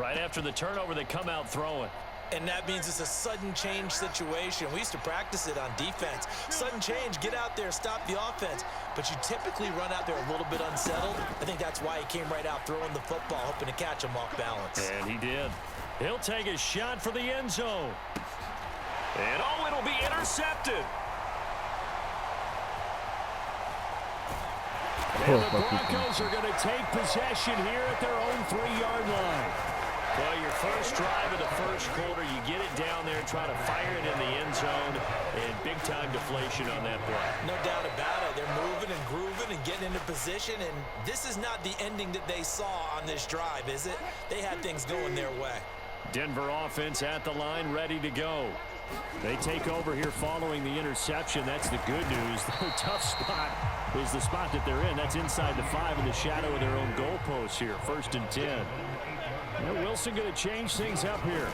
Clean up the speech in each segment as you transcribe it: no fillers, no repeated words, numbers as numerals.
Right after the turnover, they come out throwing. And that means it's a sudden change situation. We used to practice it on defense. Sudden change, get out there, stop the offense. But you typically run out there a little bit unsettled. I think that's why he came right out throwing the football, hoping to catch him off balance. And he did. He'll take a shot for the end zone. And oh, it'll be intercepted. And the Broncos are going to take possession here at their own 3-yard line. Well, your first drive of the first quarter, you get it down there, try to fire it in the end zone, and big-time deflation on that play. No doubt about it. They're moving and grooving and getting into position, and this is not the ending that they saw on this drive, is it? They had things going their way. Denver offense at the line, ready to go. They take over here following the interception. That's the good news. The tough spot is the spot that they're in. That's inside the 5 in the shadow of their own goalpost here. 1st and 10. Now Wilson going to change things up here.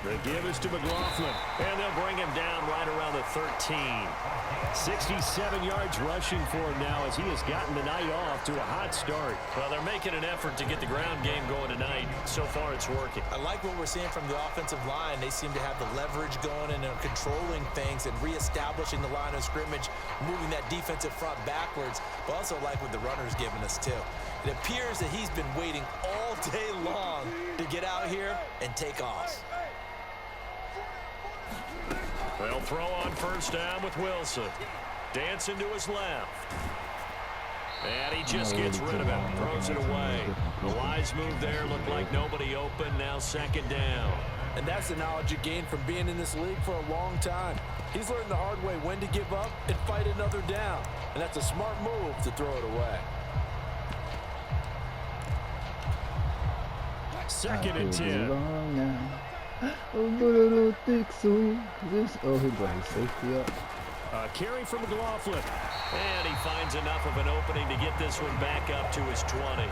The give is to McLaughlin, and they'll bring him down right around the 13. 67 yards rushing for him now as he has gotten the night off to a hot start. Well, they're making an effort to get the ground game going tonight. So far, it's working. I like what we're seeing from the offensive line. They seem to have the leverage going and they're controlling things and reestablishing the line of scrimmage, moving that defensive front backwards. But also like what the runner's giving us, too. It appears that he's been waiting all day long to get out here and take off. They'll throw on 1st down with Wilson. Dancing to his left. And he just gets rid of it. Throws it away. The wise move there. Looked like nobody open. Now 2nd down. And that's the knowledge you gain from being in this league for a long time. He's learned the hard way when to give up and fight another down. And that's a smart move to throw it away. 2nd and 10. Oh, no, think so. Oh, he brought his safety up. A carry from McLaughlin. And he finds enough of an opening to get this one back up to his 20.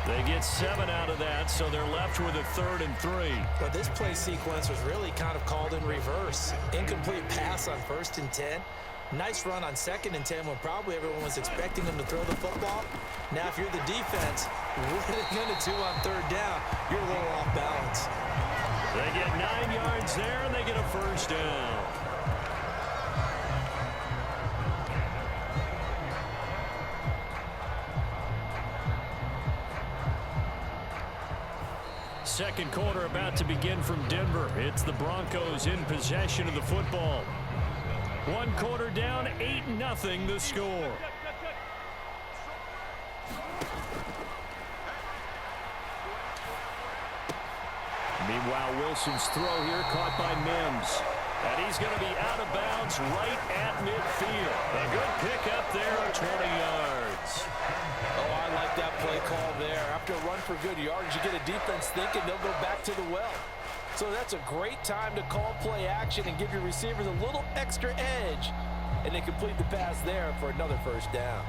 They get 7 out of that, so they're left with a 3rd and 3. But this play sequence was really kind of called in reverse. Incomplete pass on 1st and 10. Nice run on 2nd and 10 when probably everyone was expecting him to throw the football. Now, if you're the defense, what are they going to do on 3rd down? You're a little off balance. They get 9 yards there, and they get a 1st down. Second quarter about to begin from Denver. It's the Broncos in possession of the football. 1 quarter down, 8-0 the score. Meanwhile, Wilson's throw here caught by Mims. And he's going to be out of bounds right at midfield. A good pickup there of 20 yards. Oh, I like that play call there. After a run for good yards, you get a defense thinking they'll go back to the well. So that's a great time to call play action and give your receivers a little extra edge. And they complete the pass there for another 1st down.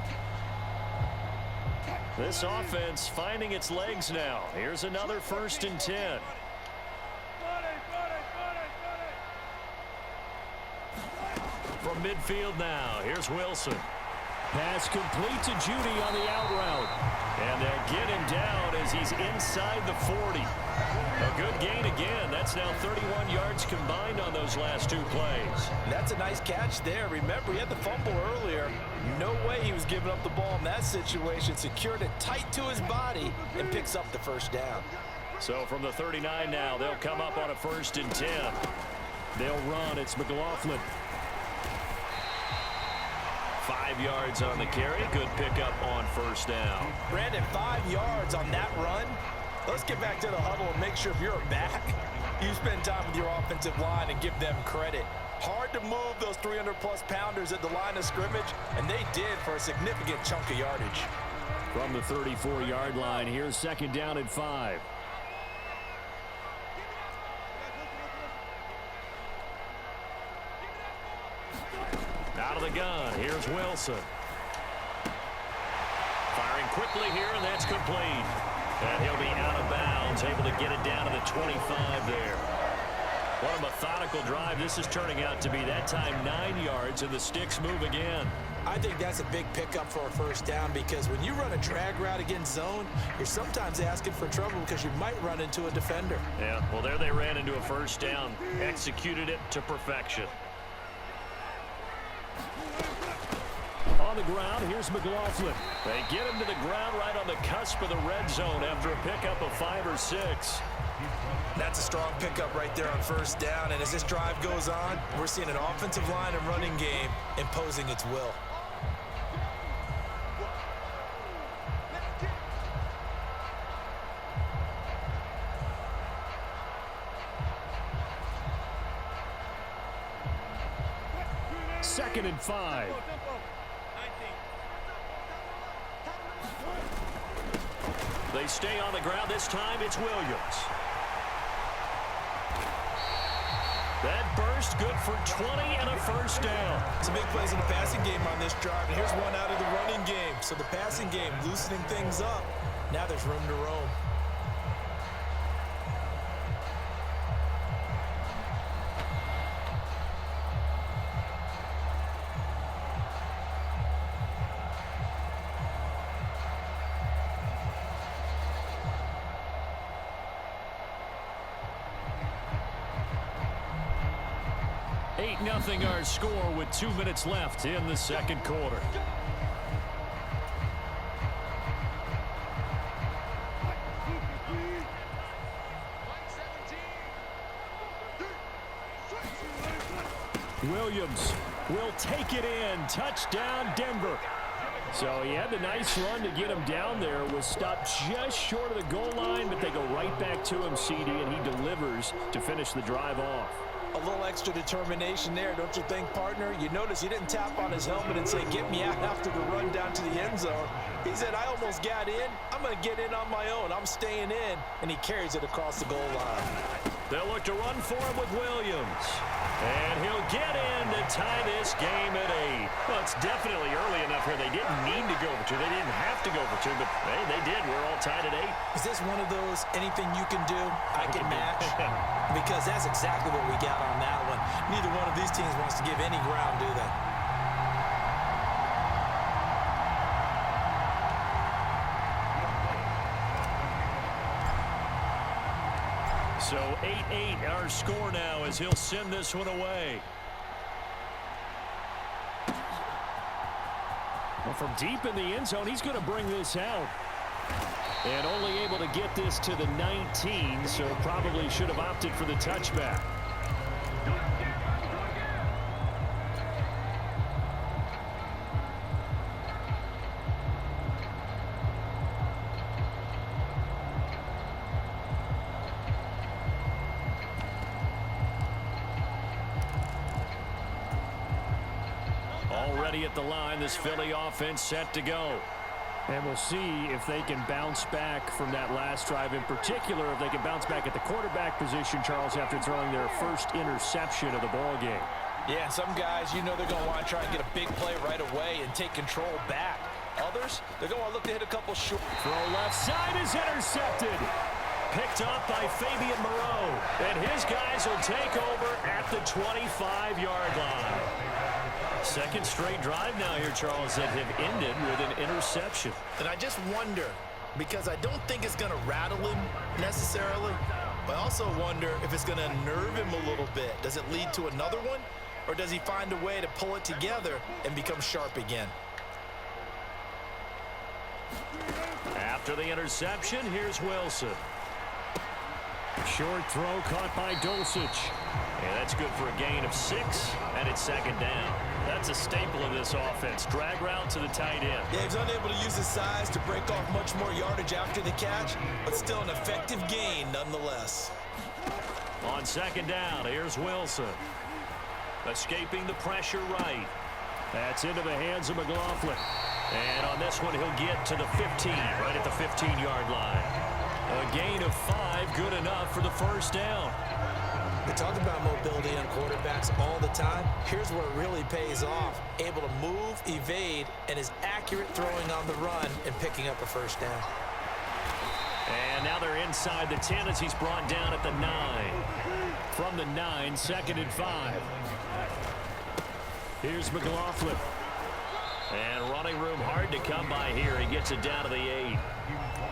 This offense finding its legs now. Here's another 1st and 10. From midfield now, here's Wilson. Pass complete to Judy on the out route. And they'll get him down as he's inside the 40. A good gain again. That's now 31 yards combined on those last 2 plays. That's a nice catch there. Remember, he had the fumble earlier. No way he was giving up the ball in that situation. Secured it tight to his body and picks up the 1st down. So from the 39 now, they'll come up on a 1st and 10. They'll run. It's McLaughlin. 5 yards on the carry. Good pickup on 1st down. Brandon, 5 yards on that run. Let's get back to the huddle and make sure if you're a back, you spend time with your offensive line and give them credit. Hard to move those 300-plus pounders at the line of scrimmage, and they did for a significant chunk of yardage. From the 34-yard line, here's 2nd down and 5. Out of the gun, here's Wilson. Firing quickly here, and that's complete. And he'll be out of bounds, able to get it down to the 25 there. What a methodical drive. This is turning out to be, that time, 9 yards, and the sticks move again. I think that's a big pickup for a first down because when you run a drag route against zone, you're sometimes asking for trouble because you might run into a defender. Yeah, well, there they ran into a first down. Executed it to perfection. On the ground, here's McLaughlin. They get him to the ground right on the cusp of the red zone after a pickup of 5 or 6. That's a strong pickup right there on first down, and as this drive goes on, we're seeing an offensive line and running game imposing its will. Second and 5. They stay on the ground. This time it's Williams. That burst good for 20 and a first down. Some big plays in the passing game on this drive, and here's one out of the running game. So the passing game loosening things up. Now there's room to roam. Nothing our score with 2 minutes left in the second quarter. Williams will take it in. Touchdown, Denver. So he had the nice run to get him down there. Was stopped just short of the goal line, but they go right back to him, CD, and he delivers to finish the drive off. A little extra determination there, don't you think, partner? You notice he didn't tap on his helmet and say, get me out after the run down to the end zone. He said, I almost got in. I'm going to get in on my own. I'm staying in. And he carries it across the goal line. They'll look to run for him with Williams. And he'll get in to tie this game at 8. Well, it's definitely early enough here. They didn't need to go for 2. They didn't have to go for 2, but hey, they did. We're all tied at 8. Is this one of those anything you can do, I can match? Because that's exactly what we got on that one. Neither one of these teams wants to give any ground, do they? So 8-8 our score now as he'll send this one away. Well, from deep in the end zone, he's going to bring this out. And only able to get this to the 19, so probably should have opted for the touchback. Already at the line, this Philly offense set to go. And we'll see if they can bounce back from that last drive. In particular, if they can bounce back at the quarterback position, Charles, after throwing their first interception of the ball game. Yeah, some guys, you know they're going to want to try and get a big play right away and take control back. Others, they're going to look to hit a couple short. Throw left side is intercepted. Picked up by Fabian Moreau. And his guys will take over at the 25-yard line. Second straight drive now here, Charles, that have ended with an interception. And I just wonder, because I don't think it's going to rattle him necessarily, but I also wonder if it's going to unnerve him a little bit. Does it lead to another one, or does he find a way to pull it together and become sharp again? After the interception, here's Wilson. Short throw caught by Dulcich. And that's good for a gain of 6, and it's second down. That's a staple of this offense. Drag route to the tight end. Yeah, he's unable to use his size to break off much more yardage after the catch, but still an effective gain nonetheless. On second down, here's Wilson. Escaping the pressure right. That's into the hands of McLaughlin. And on this one, he'll get to the 15, right at the 15-yard line. A gain of 5, good enough for the first down. We talk about mobility on quarterbacks all the time. Here's where it really pays off. Able to move, evade, and is accurate throwing on the run and picking up a first down. And now they're inside the 10 as he's brought down at the 9. From the 9, 2nd and 5. Here's McLaughlin. And running room hard to come by here. He gets it down to the 8.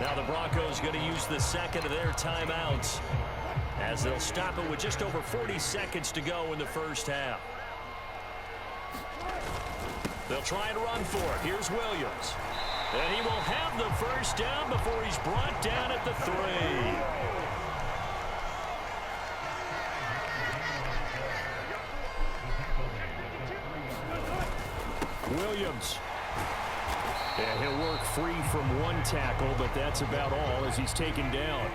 Now the Broncos going to use the second of their timeouts as they'll stop it with just over 40 seconds to go in the first half. They'll try and run for it. Here's Williams. And he will have the first down before he's brought down at the 3. Williams. And he'll work free from one tackle, but that's about all as he's taken down.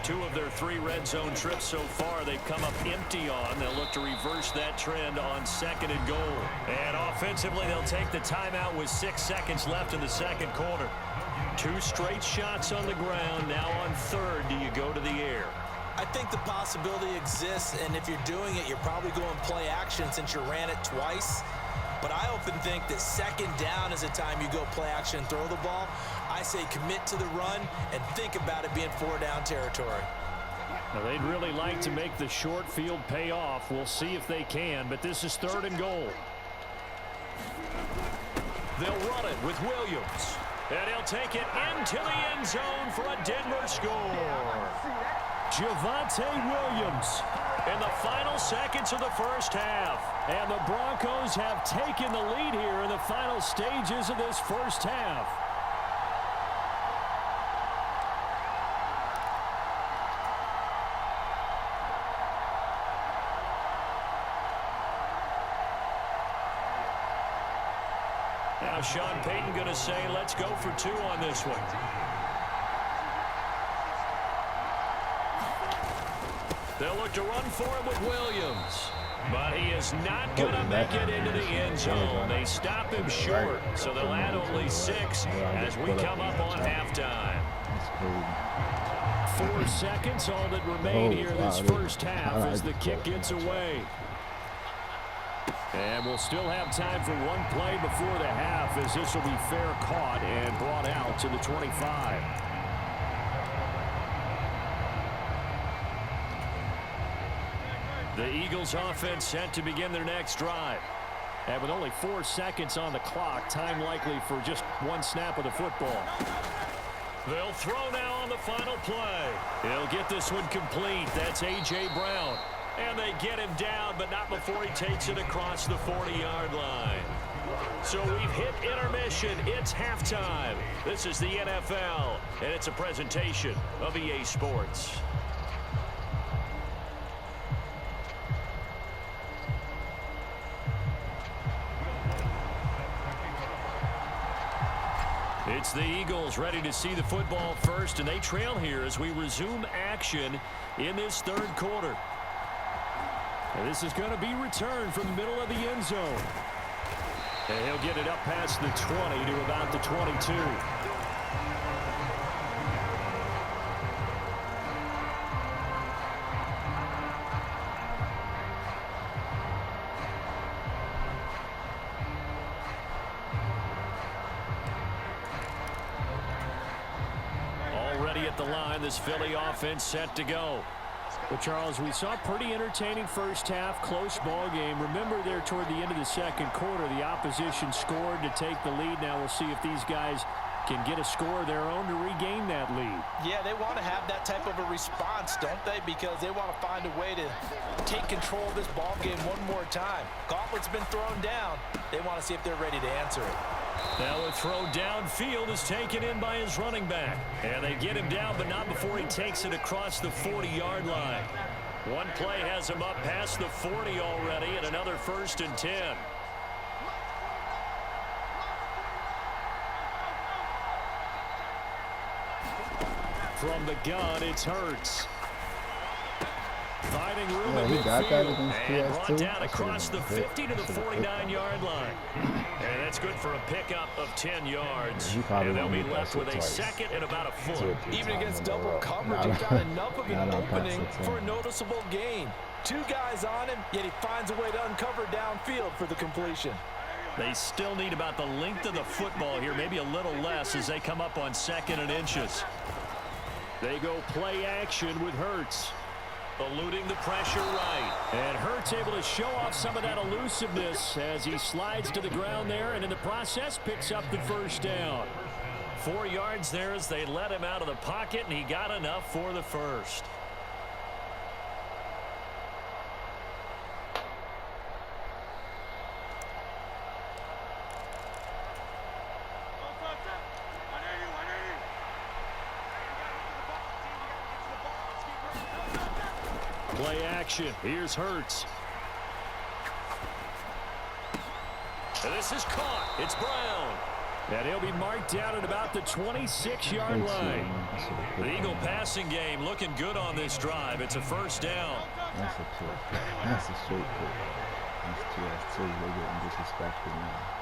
2 of their 3 red zone trips so far they've come up empty on. They'll look to reverse that trend on 2nd and goal. And offensively, they'll take the timeout with 6 seconds left in the second quarter. 2 straight shots on the ground. Now on 3rd, do you go to the air? I think the possibility exists, and if you're doing it, you're probably going play action since you ran it twice. But I often think that 2nd down is the time you go play action and throw the ball. I say commit to the run and think about it being 4-down territory. Now they'd really like to make the short field pay off. We'll see if they can, but this is 3rd and goal. They'll run it with Williams. And he'll take it into the end zone for a Denver score. Javonte Williams in the final seconds of the first half. And the Broncos have taken the lead here in the final stages of this first half. Now Sean Payton going to say, let's go for 2 on this one. They'll look to run for it with Williams. But he is not going to make it into the end zone. They stop him short, so they'll add only 6 as we come up on halftime. 4 seconds, all that remain here this first half as the kick gets away. And we'll still have time for one play before the half as this will be fair caught and brought out to the 25. The Eagles offense set to begin their next drive. And with only 4 seconds on the clock, time likely for just 1 snap of the football. They'll throw now on the final play. He'll get this one complete. That's A.J. Brown. And they get him down, but not before he takes it across the 40-yard line. So we've hit intermission. It's halftime. This is the NFL, and it's a presentation of EA Sports. It's the Eagles ready to see the football first, and they trail here as we resume action in this 3rd quarter. And this is going to be returned from the middle of the end zone. And he'll get it up past the 20 to about the 22. Already at the line, this Philly offense set to go. But, Charles, we saw a pretty entertaining first half, close ball game. Remember there toward the end of the second quarter, the opposition scored to take the lead. Now we'll see if these guys can get a score of their own to regain that lead. Yeah, they want to have that type of a response, don't they? Because they want to find a way to take control of this ball game one more time. Gauntlet's been thrown down. They want to see if they're ready to answer it. Now a throw downfield is taken in by his running back. And they get him down, but not before he takes it across the 40-yard line. One play has him up past the 40 already, and another 1st and 10. From the gun, it's Hurts. Finding room in midfield and brought down across the 50 to the 49-yard line. And that's good for a pickup of 10 yards. And they'll be left with a 2nd and about a foot. Even against double coverage, he got enough of an opening for a noticeable gain. 2 guys on him, yet he finds a way to uncover downfield for the completion. They still need about the length of the football here, maybe a little less as they come up on 2nd and inches. They go play action with Hurts. Eluding the pressure right. And Hurts able to show off some of that elusiveness as he slides to the ground there, and in the process picks up the first down. 4 yards there as they let him out of the pocket, and he got enough for the first. Play action. Here's Hurts. And this is caught. It's Brown. And he'll be marked down at about the 26-yard line. The Eagle passing game looking good on this drive. It's a first down. That's a pick. That's a straight pick. That's two. They're getting disrespectful now.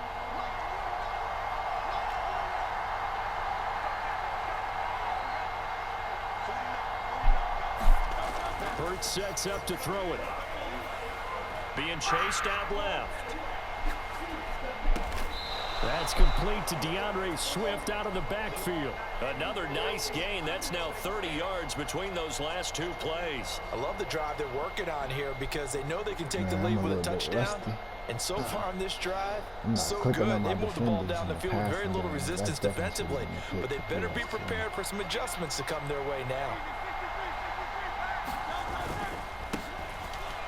Hurts sets up to throw it. Being chased out left. That's complete to DeAndre Swift out of the backfield. Another nice gain. That's now 30 yards between those last 2 plays. I love the drive they're working on here because they know they can take the lead with a touchdown. And so far on this drive, so good. They moved the ball down the field with very little resistance defensively. But they better be prepared for some adjustments to come their way now.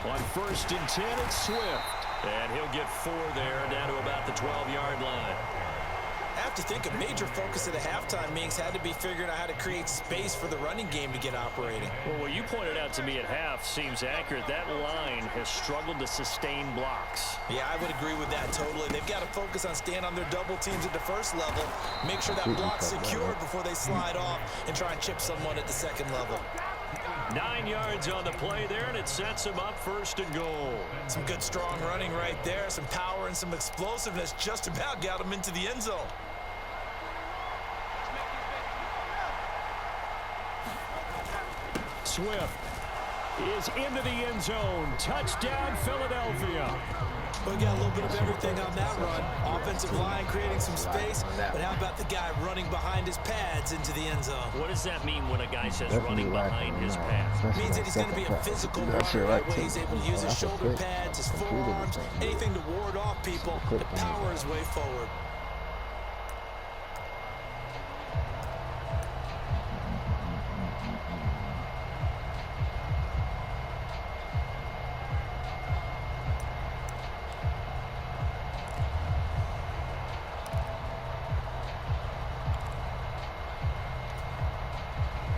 On 1st and 10, it's Swift. And he'll get 4 there, down to about the 12-yard line. I have to think a major focus at the halftime meetings had to be figuring out how to create space for the running game to get operating. Well, what you pointed out to me at half seems accurate. That line has struggled to sustain blocks. Yeah, I would agree with that totally. They've got to focus on staying on their double teams at the first level, make sure that block's secured before they slide off and try and chip someone at the second level. 9 yards on the play there, and it sets him up 1st and goal. Some good, strong running right there. Some power and some explosiveness just about got him into the end zone. Swift is into the end zone. Touchdown, Philadelphia. We got a little bit of everything on that run. Offensive line creating some space, but how about the guy running behind his pads into the end zone? What does that mean when a guy says running behind his pads? It means that he's going to be a physical runner. That way he's able to use his shoulder pads, his forearms, anything to ward off people, to power his way forward.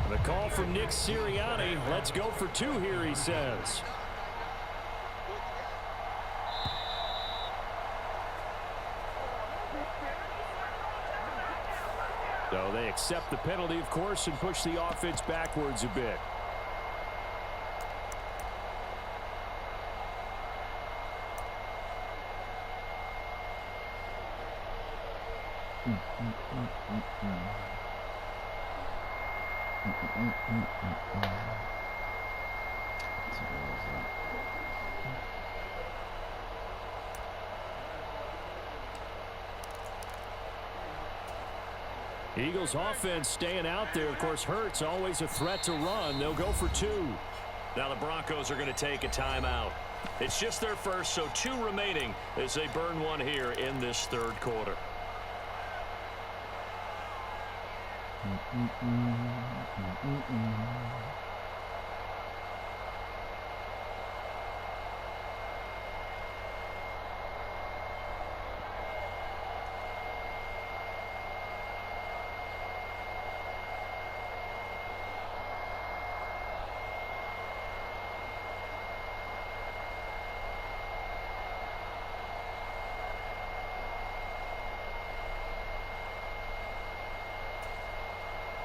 The call from Nick Sirianni. Let's go for 2 here, he says. So they accept the penalty, of course, and push the offense backwards a bit. Eagles offense staying out there. Of course, Hurts always a threat to run. They'll go for 2. Now the Broncos are going to take a timeout. It's just their first, so 2 remaining as they burn one here in this 3rd quarter.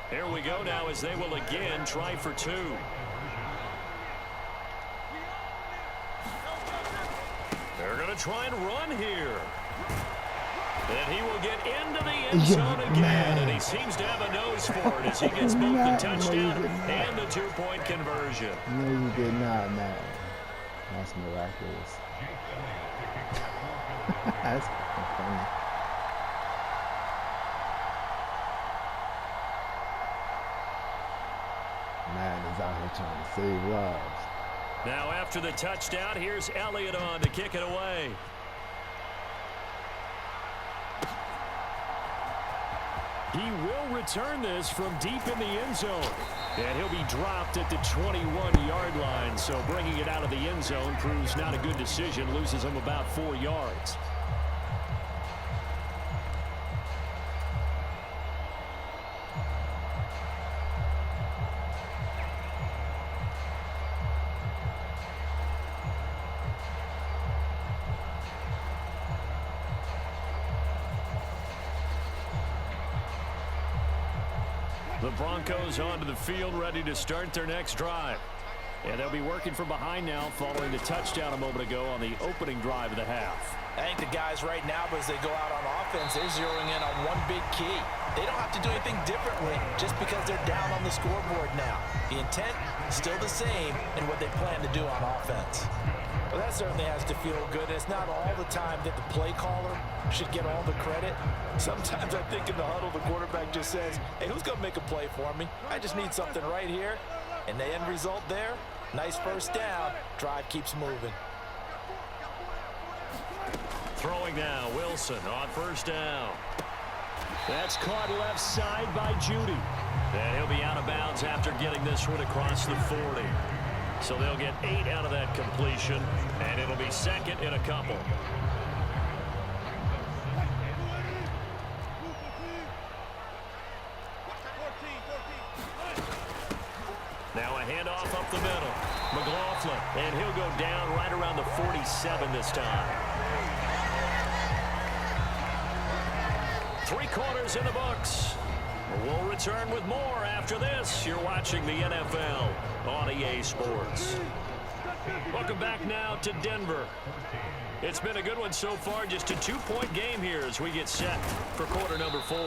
Here we go now as they will again try for 2. They're going to try and run here. And he will get into the end zone again, and he seems to have a nose for it as he gets both the touchdown and the 2-point conversion. No, you did not, man. That's miraculous. That's funny. They're trying to save lives. Now after the touchdown, here's Elliott on to kick it away. He will return this from deep in the end zone. And he'll be dropped at the 21-yard line. So bringing it out of the end zone proves not a good decision. Loses him about 4 yards. The Broncos onto the field, ready to start their next drive. And they'll be working from behind now following the touchdown a moment ago on the opening drive of the half. I think the guys right now, as they go out on offense, they're zeroing in on one big key. They don't have to do anything differently just because they're down on the scoreboard now. The intent still the same in what they plan to do on offense. Well, that certainly has to feel good. It's not all the time that the play caller should get all the credit. Sometimes I think in the huddle, the quarterback just says, hey, who's going to make a play for me? I just need something right here. And the end result there, nice first down. Drive keeps moving. Throwing now, Wilson on first down. That's caught left side by Judy. And he'll be out of bounds after getting this one across the 40. So they'll get 8 out of that completion, and it'll be second in a couple. Now a handoff up the middle. McLaughlin, and he'll go down right around the 47 this time. 3 quarters in the books. We'll return with more after this. You're watching the NFL on EA Sports. Welcome back now to Denver. It's been a good one so far. Just a 2-point game here as we get set for quarter number 4.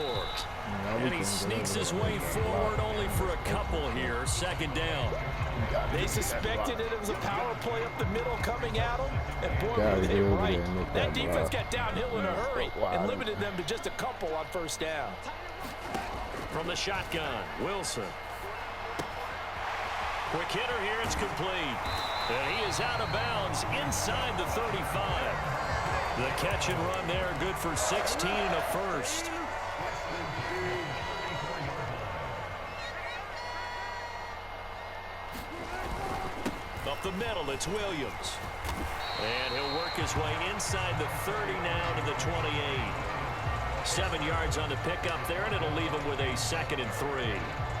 And he sneaks his way forward only for a couple here. Second down. They suspected it was a power play up the middle coming at them. And boy, were they right. That defense got downhill in a hurry and limited them to just a couple on first down. From the shotgun, Wilson. Quick hitter here, it's complete. And he is out of bounds inside the 35. The catch and run there, good for 16 and a first. Up the middle, it's Williams. And he'll work his way inside the 30 now to the 28. 7 yards on the pickup there, and it'll leave him with a 2nd and 3.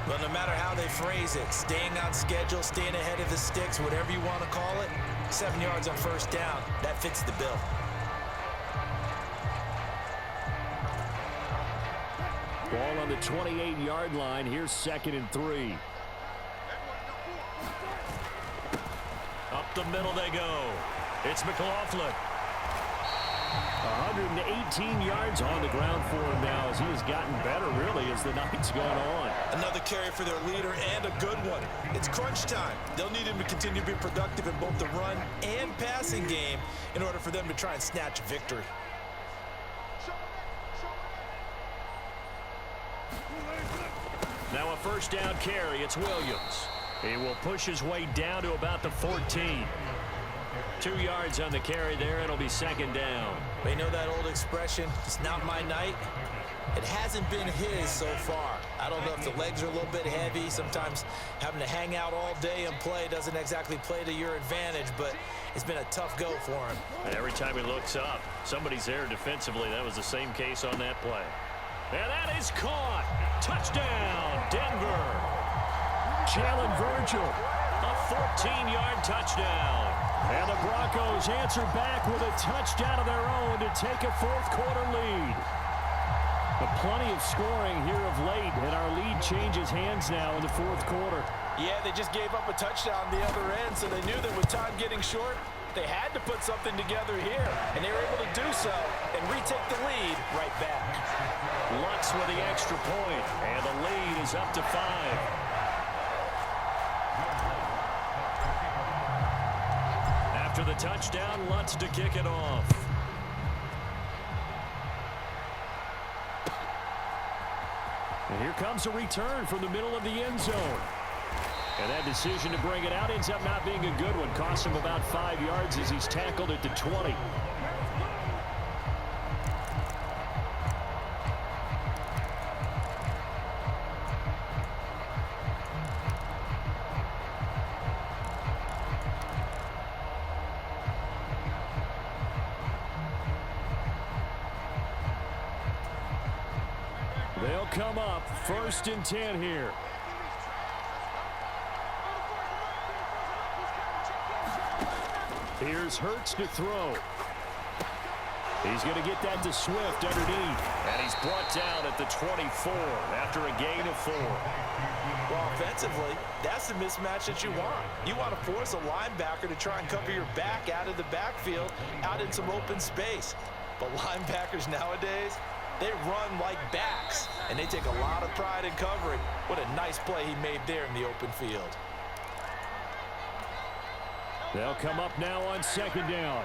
Well, no matter how they phrase it, staying on schedule, staying ahead of the sticks, whatever you want to call it, 7 yards on first down, that fits the bill. Ball on the 28-yard line. Here's 2nd and 3. Up the middle they go. It's McLaughlin. 118 yards on the ground for him now as he has gotten better, really, as the night's gone on. Another carry for their leader, and a good one. It's crunch time. They'll need him to continue to be productive in both the run and passing game in order for them to try and snatch victory. Now a first down carry. It's Williams. He will push his way down to about the 14. 2 yards on the carry there. It'll be 2nd down. You know that old expression, it's not my night? It hasn't been his so far. I don't know if the legs are a little bit heavy. Sometimes having to hang out all day and play doesn't exactly play to your advantage, but it's been a tough go for him. And every time he looks up, somebody's there defensively. That was the same case on that play. And that is caught. Touchdown, Denver. Jalen Virgil, a 14-yard touchdown. And the Broncos answer back with a touchdown of their own to take a 4th quarter lead. But plenty of scoring here of late, and our lead changes hands now in the 4th quarter. Yeah, they just gave up a touchdown the other end, so they knew that with time getting short, they had to put something together here, and they were able to do so and retake the lead right back. Lutz with the extra point, and the lead is up to 5. After the touchdown, Lutz to kick it off. And here comes a return from the middle of the end zone. And that decision to bring it out ends up not being a good one. Costs him about 5 yards as he's tackled at the 20. They'll come up 1st and 10 here. Here's Hurts to throw. He's going to get that to Swift underneath. And he's brought down at the 24 after a gain of 4. Well, offensively, that's the mismatch that you want. You want to force a linebacker to try and cover your back out of the backfield, out in some open space. But linebackers nowadays, they run like backs, and they take a lot of pride in covering. What a nice play he made there in the open field. They'll come up now on 2nd down.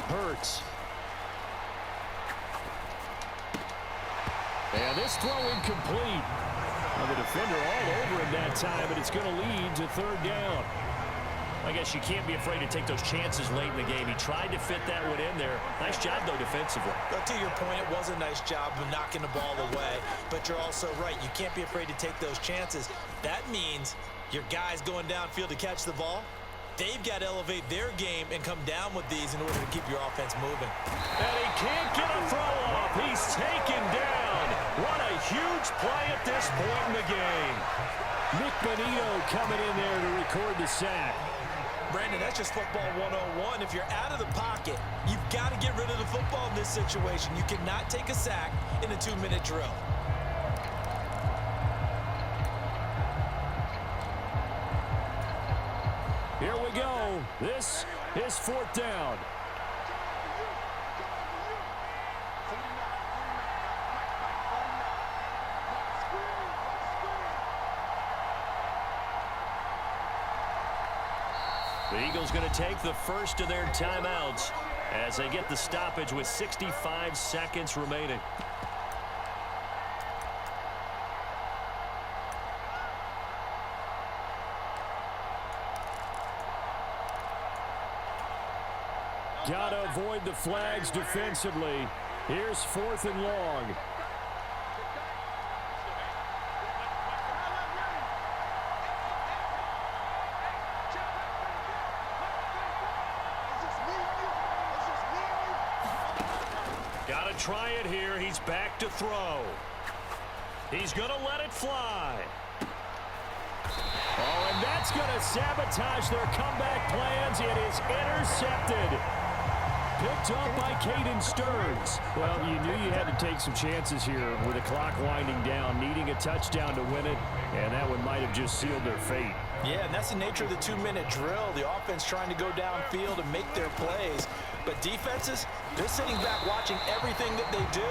Hurts. And this throw incomplete. Well, the defender all over him that time, but it's going to lead to 3rd down. I guess you can't be afraid to take those chances late in the game. He tried to fit that one in there. Nice job, though, defensively. But to your point, it was a nice job of knocking the ball away. But you're also right. You can't be afraid to take those chances. That means your guys going downfield to catch the ball, they've got to elevate their game and come down with these in order to keep your offense moving. And he can't get a throw off. He's taken down. What a huge play at this point in the game. Nick Bonito coming in there to record the sack. Brandon, that's just football 101. If you're out of the pocket, you've got to get rid of the football in this situation. You cannot take a sack in a 2-minute drill. Here we go. This is 4th down. The Eagles going to take the first of their timeouts as they get the stoppage with 65 seconds remaining. Got to avoid the flags defensively. Here's 4th and long. Got to try it here. He's back to throw. He's going to let it fly. Oh, and that's going to sabotage their comeback plans. It is intercepted. Picked up by Caden Stearns. Well, you knew you had to take some chances here with the clock winding down, needing a touchdown to win it, and that one might have just sealed their fate. Yeah, and that's the nature of the 2-minute drill. The offense trying to go downfield and make their plays. But defenses, they're sitting back watching everything that they do,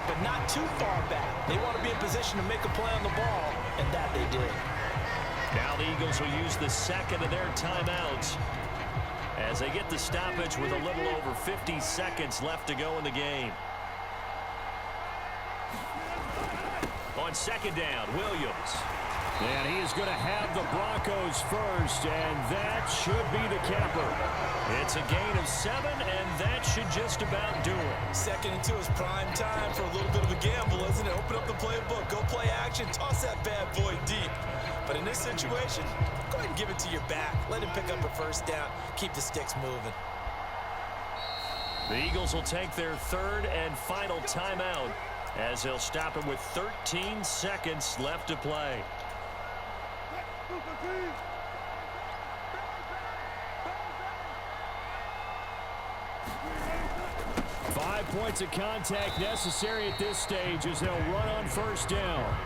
but not too far back. They want to be in position to make a play on the ball, and that they did. Now the Eagles will use the second of their timeouts as they get the stoppage with a little over 50 seconds left to go in the game. On 2nd down, Williams. And he is going to have the Broncos first, and that should be the capper. It's a gain of 7, and that should just about do it. 2nd and 2 is prime time for a little bit of a gamble, isn't it? Open up the playbook, go play action, toss that bad boy deep. But in this situation, go ahead and give it to your back. Let him pick up a 1st down. Keep the sticks moving. The Eagles will take their 3rd and final timeout as they'll stop him with 13 seconds left to play. 5 points of contact necessary at this stage as they'll run on 1st down.